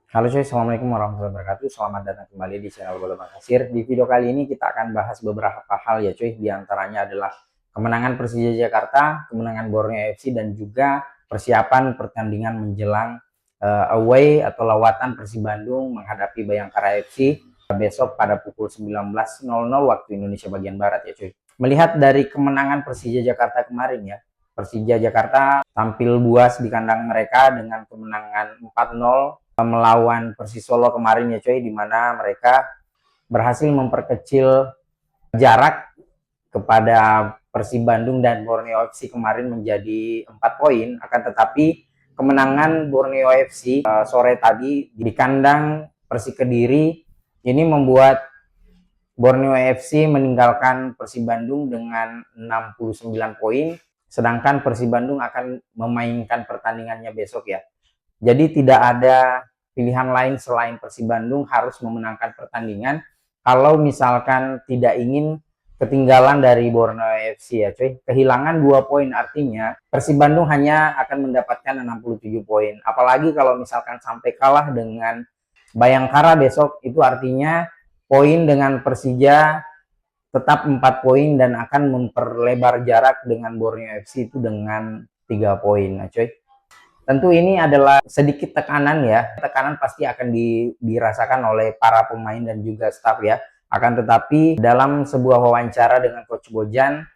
Halo cuy, assalamualaikum warahmatullahi wabarakatuh. Selamat datang kembali di channel Bola Makasir. Di video kali ini kita akan bahas beberapa hal ya cuy. Di antaranya adalah kemenangan Persija Jakarta, kemenangan Borneo FC, dan juga persiapan pertandingan menjelang away atau lawatan Persib Bandung menghadapi Bayangkara FC besok pada pukul 19.00 waktu Indonesia bagian Barat ya cuy. Melihat dari kemenangan Persija Jakarta kemarin ya, Persija Jakarta tampil buas di kandang mereka dengan kemenangan 4-0 melawan Persis Solo kemarin ya coy, di mana mereka berhasil memperkecil jarak kepada Persib Bandung dan Borneo FC kemarin menjadi 4 poin. Akan tetapi kemenangan Borneo FC sore tadi di kandang Persik Kediri ini membuat Borneo FC meninggalkan Persib Bandung dengan 69 poin, sedangkan Persib Bandung akan memainkan pertandingannya besok ya. Jadi tidak ada pilihan lain selain Persib Bandung harus memenangkan pertandingan kalau misalkan tidak ingin ketinggalan dari Borneo FC ya cuy. Kehilangan 2 poin artinya Persib Bandung hanya akan mendapatkan 67 poin. Apalagi kalau misalkan sampai kalah dengan Bayangkara besok, itu artinya poin dengan Persija tetap 4 poin dan akan memperlebar jarak dengan Borneo FC itu dengan 3 poin nah cuy. Tentu ini adalah sedikit tekanan ya. Tekanan pasti akan dirasakan oleh para pemain dan juga staf ya. Akan tetapi dalam sebuah wawancara dengan Coach Bojan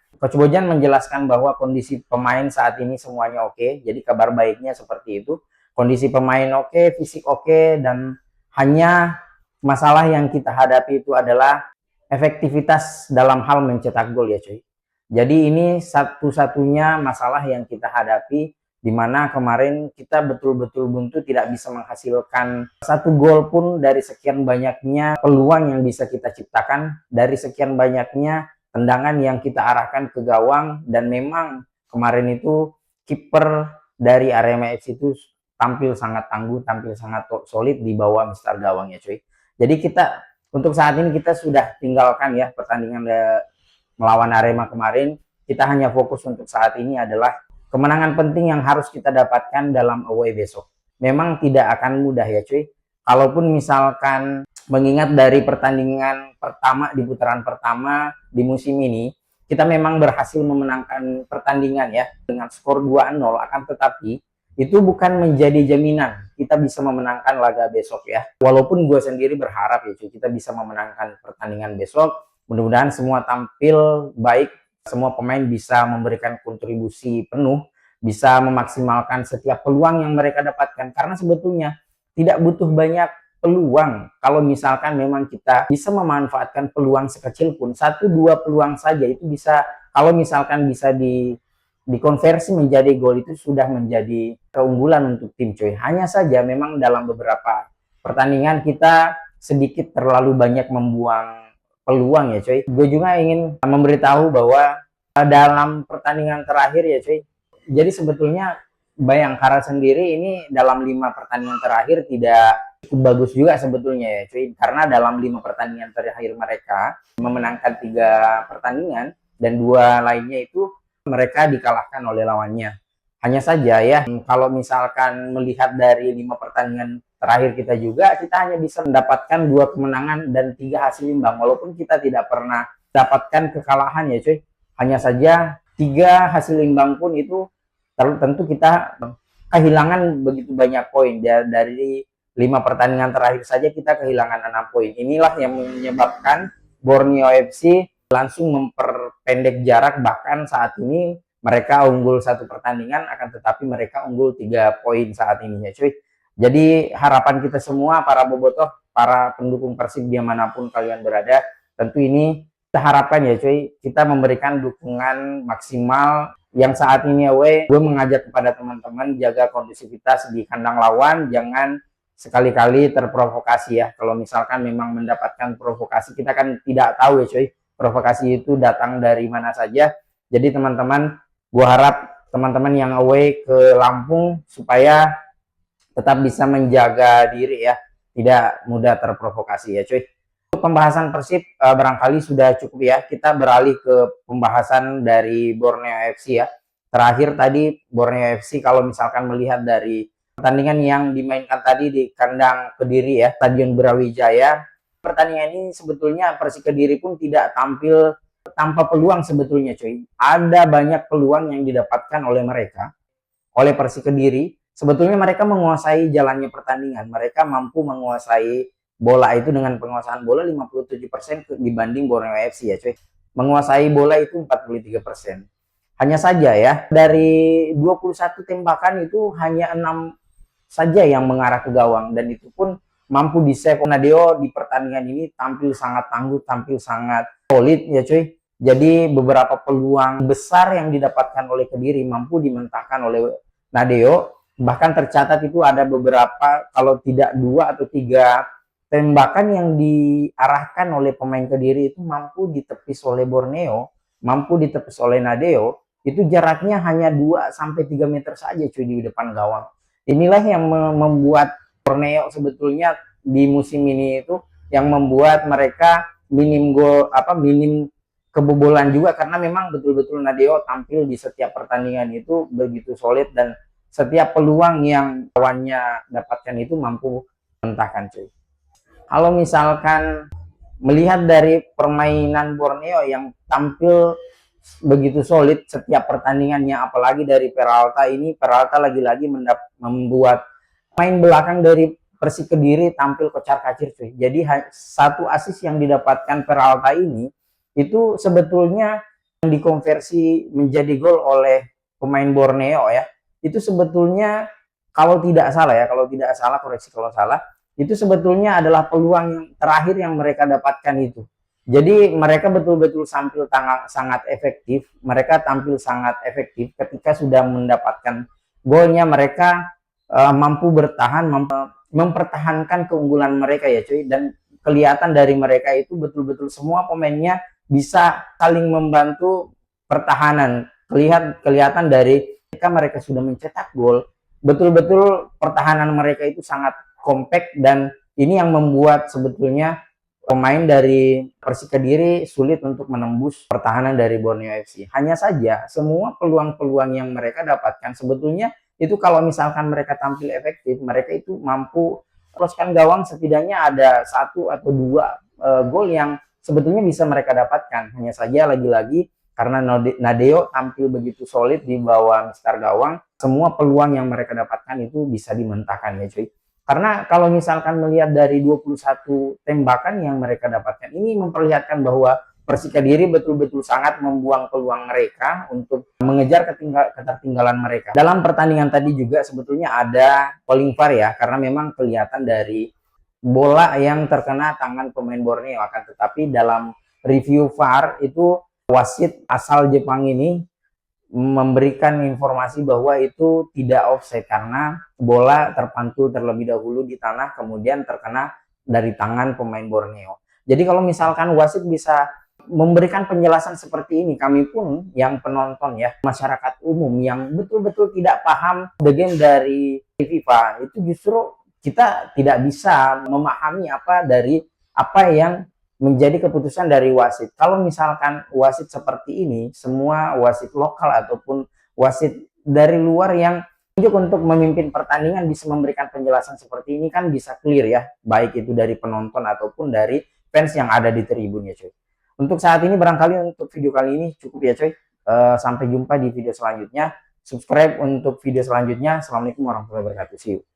menjelaskan bahwa kondisi pemain saat ini semuanya oke. Jadi kabar baiknya seperti itu. Kondisi pemain oke, fisik oke, dan hanya masalah yang kita hadapi itu adalah efektivitas dalam hal mencetak gol ya cuy. Jadi ini satu-satunya masalah yang kita hadapi, di mana kemarin kita betul-betul buntu, tidak bisa menghasilkan satu gol pun dari sekian banyaknya peluang yang bisa kita ciptakan, dari sekian banyaknya tendangan yang kita arahkan ke gawang. Dan memang kemarin itu kiper dari Arema FC itu tampil sangat tangguh, tampil sangat solid di bawah Mister Gawang ya cuy. Jadi kita untuk saat ini kita sudah tinggalkan ya pertandingan melawan Arema kemarin. Kita hanya fokus untuk saat ini adalah kemenangan penting yang harus kita dapatkan dalam away besok. Memang tidak akan mudah ya cuy. Kalaupun misalkan mengingat dari pertandingan pertama di putaran pertama di musim ini, kita memang berhasil memenangkan pertandingan ya dengan skor 2-0, akan tetapi itu bukan menjadi jaminan kita bisa memenangkan laga besok ya. Walaupun gue sendiri berharap ya cuy, kita bisa memenangkan pertandingan besok. Mudah-mudahan semua tampil baik, semua pemain bisa memberikan kontribusi penuh, bisa memaksimalkan setiap peluang yang mereka dapatkan. Karena sebetulnya tidak butuh banyak peluang. Kalau misalkan memang kita bisa memanfaatkan peluang sekecil pun, 1-2 peluang saja itu bisa, kalau misalkan bisa dikonversi menjadi gol, itu sudah menjadi keunggulan untuk tim coy. Hanya saja memang dalam beberapa pertandingan kita sedikit terlalu banyak membuang peluang ya coy. Gue juga ingin memberitahu bahwa dalam pertandingan terakhir ya coy, jadi sebetulnya Bayangkara sendiri ini dalam 5 pertandingan terakhir tidak cukup bagus juga sebetulnya ya cuy, karena dalam 5 pertandingan terakhir mereka memenangkan 3 pertandingan dan 2 lainnya itu mereka dikalahkan oleh lawannya. Hanya saja ya, kalau misalkan melihat dari 5 pertandingan terakhir kita juga, kita hanya bisa mendapatkan 2 kemenangan dan 3 hasil imbang. Walaupun kita tidak pernah dapatkan kekalahan ya cuy. Hanya saja 3 hasil imbang pun itu tentu kita kehilangan begitu banyak poin. Dari 5 pertandingan terakhir saja kita kehilangan 6 poin. Inilah yang menyebabkan Borneo FC langsung memperpendek jarak, bahkan saat ini mereka unggul 1 pertandingan, akan tetapi mereka unggul 3 poin saat ini ya cuy. Jadi harapan kita semua para bobotoh, para pendukung Persib dimanapun kalian berada, tentu ini kita harapkan ya cuy, kita memberikan dukungan maksimal. Yang saat ini away, gue mengajak kepada teman-teman jaga kondusivitas di kandang lawan, jangan sekali-kali terprovokasi ya. Kalau misalkan memang mendapatkan provokasi, kita kan tidak tahu ya cuy, provokasi itu datang dari mana saja. Jadi teman-teman, gue harap teman-teman yang away ke Lampung supaya tetap bisa menjaga diri ya, tidak mudah terprovokasi ya cuy. Untuk pembahasan Persib barangkali sudah cukup ya, kita beralih ke pembahasan dari Borneo FC ya. Terakhir tadi Borneo FC, kalau misalkan melihat dari pertandingan yang dimainkan tadi di kandang Kediri ya, Stadion Brawijaya. Pertandingan ini sebetulnya Persik Kediri pun tidak tampil tanpa peluang sebetulnya cuy. Ada banyak peluang yang didapatkan oleh mereka, oleh Persik Kediri. Sebetulnya mereka menguasai jalannya pertandingan. Mereka mampu menguasai bola itu dengan penguasaan bola 57% dibanding Borneo FC ya cuy. Menguasai bola itu 43%. Hanya saja ya, dari 21 tembakan itu hanya 6 saja yang mengarah ke gawang, dan itu pun mampu di save. Nadeo di pertandingan ini tampil sangat tangguh, tampil sangat solid ya cuy. Jadi beberapa peluang besar yang didapatkan oleh Kediri mampu dimentahkan oleh Nadeo. Bahkan tercatat itu ada beberapa, kalau tidak 2 atau 3 tembakan yang diarahkan oleh pemain Kediri itu mampu ditepis oleh Borneo, mampu ditepis oleh Nadeo. Itu jaraknya hanya 2 sampai 3 meter saja cuy di depan gawang. Inilah yang membuat Borneo sebetulnya di musim ini itu yang membuat mereka minim gol, minim kebobolan juga, karena memang betul-betul Nadeo tampil di setiap pertandingan itu begitu solid, dan setiap peluang yang lawannya dapatkan itu mampu mentahkan cuy. Kalau misalkan melihat dari permainan Borneo yang tampil begitu solid setiap pertandingannya, apalagi dari Peralta ini, Peralta lagi-lagi membuat main belakang dari Persik Kediri tampil kocar-kacir cuy. Jadi satu assist yang didapatkan Peralta ini itu sebetulnya yang dikonversi menjadi gol oleh pemain Borneo ya. Itu sebetulnya kalau tidak salah koreksi kalau salah, itu sebetulnya adalah peluang yang terakhir yang mereka dapatkan itu. Jadi mereka betul-betul sangat efektif. Mereka tampil sangat efektif ketika sudah mendapatkan golnya. Mereka mampu bertahan, mempertahankan keunggulan mereka ya cuy. Dan kelihatan dari mereka itu betul-betul semua pemainnya bisa saling membantu pertahanan. Kelihatan dari ketika mereka sudah mencetak gol, betul-betul pertahanan mereka itu sangat kompak, dan ini yang membuat sebetulnya pemain dari Persik Kediri sulit untuk menembus pertahanan dari Borneo FC. Hanya saja semua peluang-peluang yang mereka dapatkan sebetulnya itu kalau misalkan mereka tampil efektif, mereka itu mampu meloloskan gawang. Setidaknya ada 1 atau 2 gol yang sebetulnya bisa mereka dapatkan. Hanya saja lagi-lagi karena Nadeo tampil begitu solid di bawah mistar gawang, semua peluang yang mereka dapatkan itu bisa dimentahkan ya cuy. Karena kalau misalkan melihat dari 21 tembakan yang mereka dapatkan, ini memperlihatkan bahwa Persik Kediri betul-betul sangat membuang peluang mereka untuk mengejar ketertinggalan mereka. Dalam pertandingan tadi juga sebetulnya ada calling VAR ya, karena memang kelihatan dari bola yang terkena tangan pemain Borneo. Akan tetapi dalam review VAR itu wasit asal Jepang ini memberikan informasi bahwa itu tidak offside karena bola terpantul terlebih dahulu di tanah, kemudian terkena dari tangan pemain Borneo. Jadi kalau misalkan wasit bisa memberikan penjelasan seperti ini, kami pun yang penonton ya, masyarakat umum yang betul-betul tidak paham the game dari FIFA, itu justru kita tidak bisa memahami apa yang menjadi keputusan dari wasit. Kalau misalkan wasit seperti ini, semua wasit lokal ataupun wasit dari luar yang tunjuk untuk memimpin pertandingan bisa memberikan penjelasan seperti ini, kan bisa clear ya, baik itu dari penonton ataupun dari fans yang ada di tribun ya cuy. Untuk saat ini barangkali untuk video kali ini cukup ya cuy. Sampai jumpa di video selanjutnya. Subscribe untuk video selanjutnya. Assalamualaikum warahmatullahi wabarakatuh. See you.